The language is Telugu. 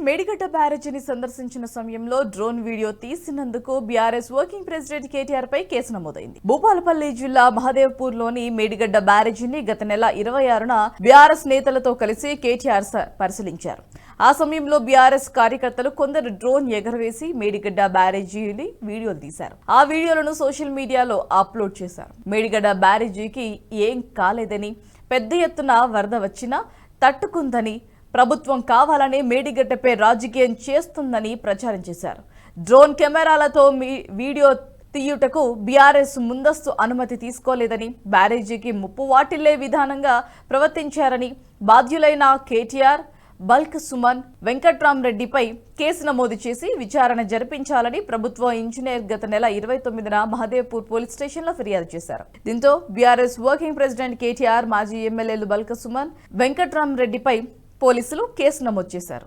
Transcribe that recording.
మేడిగడ్డ బ్యారేజీని సందర్శించిన సమయంలో డ్రోన్ వీడియో తీసినందుకు బీఆర్ఎస్ వర్కింగ్ ప్రెసిడెంట్ కేటీఆర్ పై కేసు నమోదైంది. భూపాలపల్లి జిల్లా మహదేవ్పూర్ లోని మేడిగడ్డ బ్యారేజీని గత నెల 26న బీఆర్ఎస్ నేతలతో కలిసి కేటీఆర్ పరిశీలించారు. ఆ సమయంలో బీఆర్ఎస్ కార్యకర్తలు కొందరు డ్రోన్ ఎగరవేసి మేడిగడ్డ బ్యారేజీని వీడియోలు తీశారు. ఆ వీడియోలను సోషల్ మీడియాలో అప్లోడ్ చేశారు. మేడిగడ్డ బ్యారేజీకి ఏం కాలేదని, పెద్ద ఎత్తున వరద వచ్చినా తట్టుకుందని, ప్రభుత్వం కావాలనే మేడిగడ్డపై రాజకీయం చేస్తుందని ప్రచారం చేశారు. డ్రోన్ కెమెరాలతో వీడియో తీయుటకు బీఆర్ఎస్ ముందస్తు అనుమతి తీసుకోలేదని, బ్యారేజీకి ముప్పు వాటిల్లే విధానంగా ప్రవర్తించారని బాధ్యులైన కేటీఆర్, బల్క్ సుమన్, వెంకట్రామరెడ్డిపై కేసు నమోదు చేసి విచారణ జరిపించాలని ప్రభుత్వ ఇంజనీర్ గత నెల 29న మహదేవ్పూర్ పోలీస్ స్టేషన్లో ఫిర్యాదు చేశారు. దీంతో బీఆర్ఎస్ వర్కింగ్ ప్రెసిడెంట్ కేటీఆర్, మాజీ ఎమ్మెల్యేలు బల్క్ సుమన్, వెంకట్రామరెడ్డిపై పోలీసులు కేసు నమోదు చేశారు.